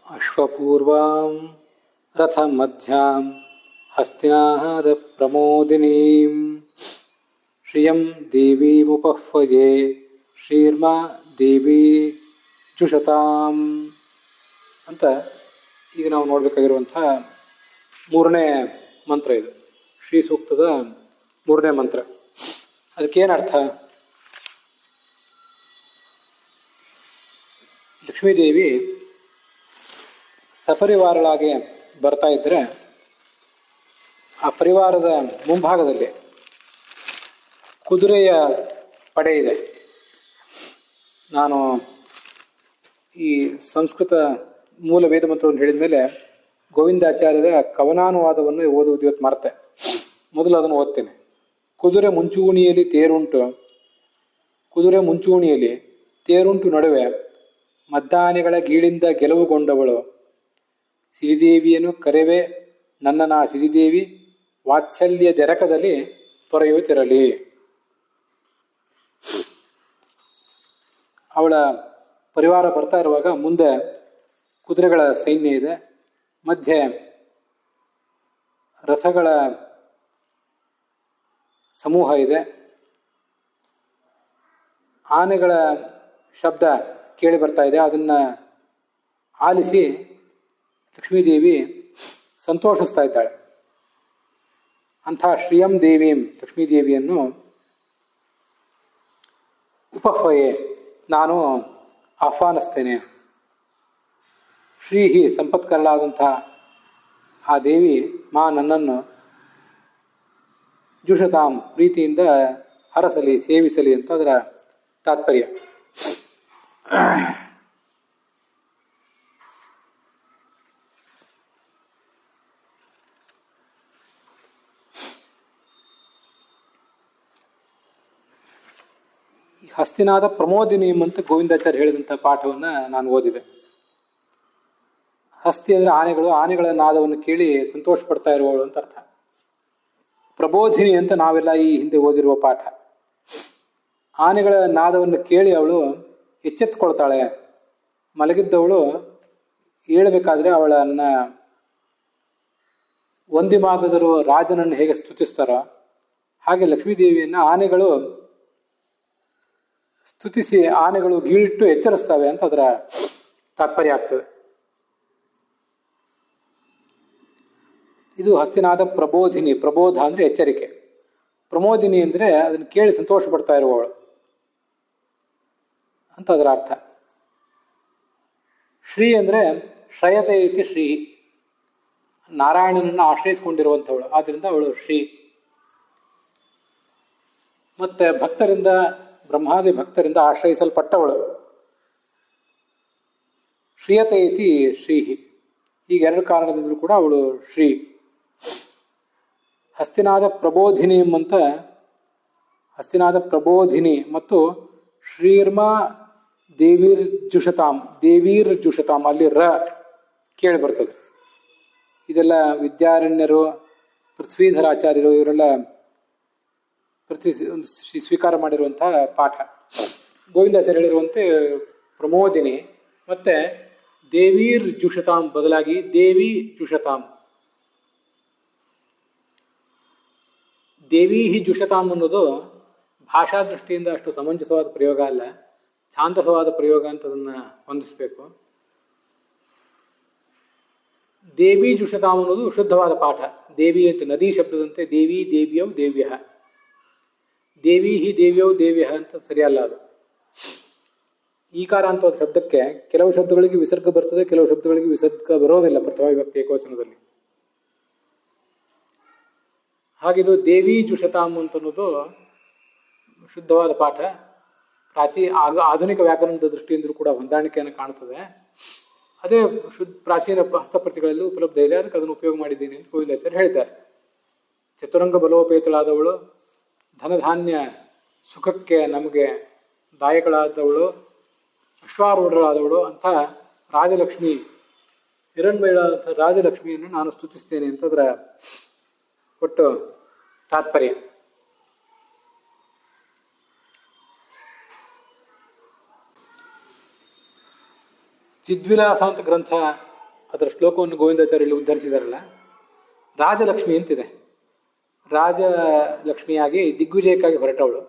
ಅಶ್ವಪೂರ್ವಾಂ ರಥಮಧ್ಯಾಂ ಹಸ್ತಿನಾದ ಪ್ರಮೋದಿನೀಂ ಶ್ರಿಯಂ ದೇವೀಮುಪಹ್ವಯೇ ಶ್ರೀರ್ಮಾ ದೇವಿ ಜುಷತಾಂ ಅಂತ ಈಗ ನಾವು ನೋಡಬೇಕಾಗಿರುವಂಥ ಮೂರನೇ ಮಂತ್ರ ಇದು. ಶ್ರೀ ಸೂಕ್ತದ ಮೂರನೇ ಮಂತ್ರ. ಅದಕ್ಕೇನರ್ಥ? ಲಕ್ಷ್ಮೀದೇವಿ ಸಪರಿವಾರಳಾಗಿ ಬರ್ತಾ ಇದ್ದರೆ ಆ ಪರಿವಾರದ ಮುಂಭಾಗದಲ್ಲಿ ಕುದುರೆಯ ಪಡೆ ಇದೆ. ನಾನು ಈ ಸಂಸ್ಕೃತ ಮೂಲ ವೇದ ಮಂತ್ರವನ್ನು ಹೇಳಿದ ಮೇಲೆ ಗೋವಿಂದಾಚಾರ್ಯರ ಕವನಾನುವಾದವನ್ನು ಓದುವುದು ಇವತ್ತು ಮರೆತೆ. ಮೊದಲು ಅದನ್ನು ಓದ್ತೇನೆ. ಕುದುರೆ ಮುಂಚೂಣಿಯಲ್ಲಿ ತೇರುಂಟು ನಡುವೆ ಮದ್ದಾನೆಗಳ ಗೀಳಿಂದ ಗೆಲುವುಗೊಂಡವಳು ಸಿರಿದೇವಿಯನ್ನು ಕರೆವೆ ನನ್ನನ ಸಿರಿದೇವಿ ವಾತ್ಸಲ್ಯ ದೆರಕದಲ್ಲಿ ತೊರೆಯುತ್ತಿರಲಿ. ಅವಳ ಪರಿವಾರ ಬರ್ತಾ ಇರುವಾಗ ಮುಂದೆ ಕುದುರೆಗಳ ಸೈನ್ಯ ಇದೆ, ಮಧ್ಯೆ ರಥಗಳ ಸಮೂಹ ಇದೆ. ಆನೆಗಳ ಶಬ್ದ ಕೇಳಿ ಬರ್ತಾ ಇದೆ. ಅದನ್ನು ಆಲಿಸಿ ಲಕ್ಷ್ಮೀದೇವಿ ಸಂತೋಷಿಸ್ತಾ ಇದ್ದಾಳೆ. ಅಂಥ ಶ್ರಿಯಂ ದೇವೀಂ ಲಕ್ಷ್ಮೀದೇವಿಯನ್ನು ಉಪಹ್ವಯೇ ನಾನು ಆಹ್ವಾನಿಸ್ತೇನೆ. ಶ್ರೀಹಿ ಸಂಪತ್ಕರಳಾದಂಥ ಆ ದೇವಿ ಮಾ ನನ್ನನ್ನು ಜುಷತಾಂ ಪ್ರೀತಿಯಿಂದ ಹರಸಲಿ, ಸೇವಿಸಲಿ ಅಂತ ಅದರ ತಾತ್ಪರ್ಯ. ಹಸ್ತಿನಾದ ಪ್ರಮೋದಿನೀಂ ಅಂತ ಗೋವಿಂದಾಚಾರ್ಯ ಹೇಳಿದಂಥ ಪಾಠವನ್ನು ನಾನು ಓದಿದೆ. ಹಸ್ತಿ ಅಂದರೆ ಆನೆಗಳು, ಆನೆಗಳ ನಾದವನ್ನು ಕೇಳಿ ಸಂತೋಷ ಪಡ್ತಾ ಇರುವವಳು ಅಂತ ಅರ್ಥ. ಪ್ರಬೋಧಿನಿ ಅಂತ ನಾವೆಲ್ಲ ಈ ಹಿಂದೆ ಓದಿರುವ ಪಾಠ. ಆನೆಗಳ ನಾದವನ್ನು ಕೇಳಿ ಅವಳು ಎಚ್ಚೆತ್ತುಕೊಳ್ತಾಳೆ. ಮಲಗಿದ್ದವಳು ಏಳಬೇಕಾದ್ರೆ ಅವಳನ್ನು ವಂದಿಮಾಗದರು ರಾಜನನ್ನು ಹೇಗೆ ಸ್ತುತಿಸ್ತಾರೋ ಹಾಗೆ ಲಕ್ಷ್ಮೀದೇವಿಯನ್ನು ಆನೆಗಳು ಸ್ತುತಿಸಿ ಆನೆಗಳು ಗೀಳಿಟ್ಟು ಎಚ್ಚರಿಸ್ತವೆ ಅಂತ ಅದರ ತಾತ್ಪರ್ಯ ಆಗ್ತದೆ. ಇದು ಹಸ್ತಿನಾದ ಪ್ರಬೋಧಿನಿ. ಪ್ರಬೋಧ ಅಂದರೆ ಎಚ್ಚರಿಕೆ, ಪ್ರಮೋದಿನಿ ಅಂದರೆ ಅದನ್ನು ಕೇಳಿ ಸಂತೋಷ ಪಡ್ತಾ ಇರುವವಳು ಅಂತ ಅದರ ಅರ್ಥ. ಶ್ರೀ ಅಂದರೆ ಶ್ರಯತೆ ಇತಿ ಶ್ರೀ, ನಾರಾಯಣನನ್ನು ಆಶ್ರಯಿಸಿಕೊಂಡಿರುವಂಥವಳು, ಆದ್ದರಿಂದ ಅವಳು ಶ್ರೀ. ಮತ್ತೆ ಭಕ್ತರಿಂದ, ಬ್ರಹ್ಮಾದಿ ಭಕ್ತರಿಂದ ಆಶ್ರಯಿಸಲ್ಪಟ್ಟವಳು. ಶ್ರೀಯತೆ ಇತಿ ಶ್ರೀಹಿ. ಈಗ ಎರಡು ಕಾರಣದಿಂದಲೂ ಕೂಡ ಅವಳು ಶ್ರೀ. ಹಸ್ತಿನಾದ ಪ್ರಬೋಧಿನಿ ಅಂತ, ಹಸ್ತಿನಾದ ಪ್ರಬೋಧಿನಿ ಮತ್ತು ಶ್ರೀರ್ಮಾ ದೇವೀರ್ ಜುಷತಾಂ ಅಲ್ಲಿ ರ ಕೇಳಿ ಬರ್ತದೆ. ಇದೆಲ್ಲ ವಿದ್ಯಾರಣ್ಯರು, ಪೃಥ್ವೀಧರಾಚಾರ್ಯರು ಇವರೆಲ್ಲ ಸ್ವೀಕಾರ ಮಾಡಿರುವಂತಹ ಪಾಠ. ಗೋವಿಂದಾಚಾರ್ಯ ಹೇಳಿರುವಂತೆ ಪ್ರಮೋದಿನಿ ಮತ್ತೆ ದೇವೀರ್ ಜುಷತಾಂ ಬದಲಾಗಿ ದೇವಿ ಜುಷತಾಂ. ದೇವಿ ಜುಷತಾಂ ಅನ್ನೋದು ಭಾಷಾ ದೃಷ್ಟಿಯಿಂದ ಅಷ್ಟು ಸಮಂಜಸವಾದ ಪ್ರಯೋಗ ಅಲ್ಲ, ಛಾಂದಸವಾದ ಪ್ರಯೋಗ ಅಂತ ಅದನ್ನು ಹೊಂದಿಸಬೇಕು. ದೇವಿ ಜುಷತಾಂ ಅನ್ನೋದು ಶುದ್ಧವಾದ ಪಾಠ. ದೇವಿ ಅಂತ ನದಿ ಶಬ್ದದಂತೆ ದೇವಿ ದೇವಿಯೌ ದೇವ್ಯ, ದೇವಿ ದೇವ್ಯೌ ದೇವ್ಯ ಅಂತ ಸರಿಯಲ್ಲ ಅದು. ಈಕಾರ ಅಂತ ಒಂದು ಶಬ್ದಕ್ಕೆ ಕೆಲವು ಶಬ್ದಗಳಿಗೆ ವಿಸರ್ಗ ಬರ್ತದೆ, ಕೆಲವು ಶಬ್ದಗಳಿಗೆ ವಿಸರ್ಗ ಬರೋದಿಲ್ಲ ಪ್ರಥಮ ವಿಭಕ್ತಿ ಏಕವಚನದಲ್ಲಿ. ಹಾಗಿದು ದೇವಿ ಜುಷತಾಂ ಅಂತನ್ನೋದು ಶುದ್ಧವಾದ ಪಾಠ. ಆಧುನಿಕ ವ್ಯಾಕರಣದ ದೃಷ್ಟಿಯಿಂದಲೂ ಕೂಡ ಹೊಂದಾಣಿಕೆಯನ್ನು ಕಾಣುತ್ತದೆ. ಅದೇ ಪ್ರಾಚೀನ ಹಸ್ತಪ್ರತಿಗಳಲ್ಲಿ ಉಪಲಬ್ಧ ಇದೆ, ಅದಕ್ಕೆ ಅದನ್ನು ಉಪಯೋಗ ಮಾಡಿದ್ದೀನಿ ಅಂತ ಗೋವಿಂದಾಚಾರ್ಯ ಹೇಳಿದ್ದಾರೆ. ಚತುರಂಗ ಬಲೋಪೇತಳಾದವಳು, ಧನಧಾನ್ಯ ಸುಖಕ್ಕೆ ನಮಗೆ ದಾಯಕಳಾದವಳು, ಅಶ್ವಾರೂಢರಾದವಳು ಅಂತ ರಾಜಲಕ್ಷ್ಮಿ, ಹಿರಣ್ಮಯಳಾದಂಥ ರಾಜಲಕ್ಷ್ಮಿಯನ್ನು ನಾನು ಸ್ತುತಿಸ್ತೇನೆ ಅಂತ ಅದರ ಒಟ್ಟು ತಾತ್ಪರ್ಯ. ಚಿದ್ವಿಲಾಸ ಅಂತ ಗ್ರಂಥ ಅದರ ಶ್ಲೋಕವನ್ನು ಗೋವಿಂದಾಚಾರ್ಯರು ಉದ್ಧರಿಸಿದಾರಲ್ಲ, ರಾಜಲಕ್ಷ್ಮಿ ಅಂತಿದೆ. ರಾಜಲಕ್ಷ್ಮಿಯಾಗಿ ದಿಗ್ವಿಜಯಕ್ಕಾಗಿ ಹೊರಟವಳು.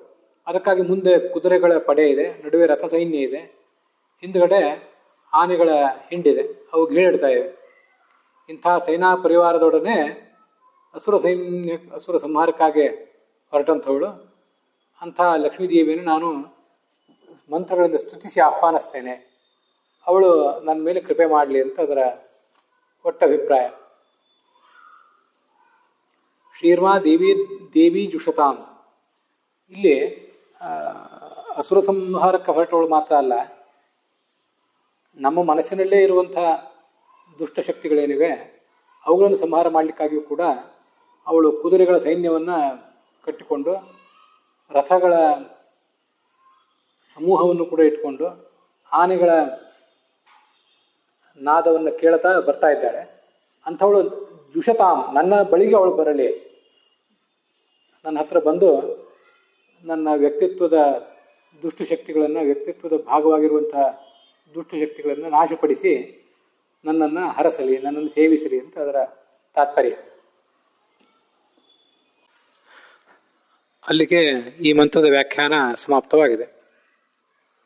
ಅದಕ್ಕಾಗಿ ಮುಂದೆ ಕುದುರೆಗಳ ಪಡೆ ಇದೆ, ನಡುವೆ ರಥ ಸೈನ್ಯ ಇದೆ, ಹಿಂದ್ಗಡೆ ಆನೆಗಳ ಹಿಂಡಿದೆ, ಅವು ಗೀಳಿಡ್ತಾ ಇವೆ. ಇಂಥ ಸೇನಾ ಪರಿವಾರದೊಡನೆ ಅಸುರ ಸಂಹಾರಕ್ಕಾಗಿ ಹೊರಟಂಥವಳು. ಅಂಥ ಲಕ್ಷ್ಮೀದೇವಿಯನ್ನು ನಾನು ಮಂತ್ರಗಳಿಂದ ಸ್ತುತಿಸಿ ಆಹ್ವಾನಿಸ್ತೇನೆ, ಅವಳು ನನ್ನ ಮೇಲೆ ಕೃಪೆ ಮಾಡಲಿ ಅಂತ ಅದರ ಒಟ್ಟ ಅಭಿಪ್ರಾಯ. ಶ್ರೀರ್ಮಾ ದೇವಿ ಜುಷತಾಂ. ಇಲ್ಲಿ ಅಸುರ ಸಂಹಾರಕ್ಕೆ ಹೊರಟವಳು ಮಾತ್ರ ಅಲ್ಲ, ನಮ್ಮ ಮನಸ್ಸಿನಲ್ಲೇ ಇರುವಂಥ ದುಷ್ಟಶಕ್ತಿಗಳೇನಿವೆ ಅವುಗಳನ್ನು ಸಂಹಾರ ಮಾಡಲಿಕ್ಕಾಗಿಯೂ ಕೂಡ ಅವಳು ಕುದುರೆಗಳ ಸೈನ್ಯವನ್ನು ಕಟ್ಟಿಕೊಂಡು, ರಥಗಳ ಸಮೂಹವನ್ನು ಕೂಡ ಇಟ್ಕೊಂಡು, ಆನೆಗಳ ನಾದವನ್ನು ಕೇಳ್ತಾ ಬರ್ತಾ ಇದ್ದಾಳೆ. ಅಂಥವಳು ಜುಷತಾಂ, ನನ್ನ ಬಳಿಗೆ ಅವಳು ಬರಲಿ, ನನ್ನ ಹತ್ರ ಬಂದು ನನ್ನ ವ್ಯಕ್ತಿತ್ವದ ದುಷ್ಟಶಕ್ತಿಗಳನ್ನು, ವ್ಯಕ್ತಿತ್ವದ ಭಾಗವಾಗಿರುವಂಥ ದುಷ್ಟಶಕ್ತಿಗಳನ್ನು ನಾಶಪಡಿಸಿ ನನ್ನನ್ನು ಹರಸಲಿ, ನನ್ನನ್ನು ಸೇವಿಸಲಿ ಅಂತ ಅದರ ತಾತ್ಪರ್ಯ. ಅಲ್ಲಿಗೆ ಈ ಮಂತ್ರದ ವ್ಯಾಖ್ಯಾನ ಸಮಾಪ್ತವಾಗಿದೆ.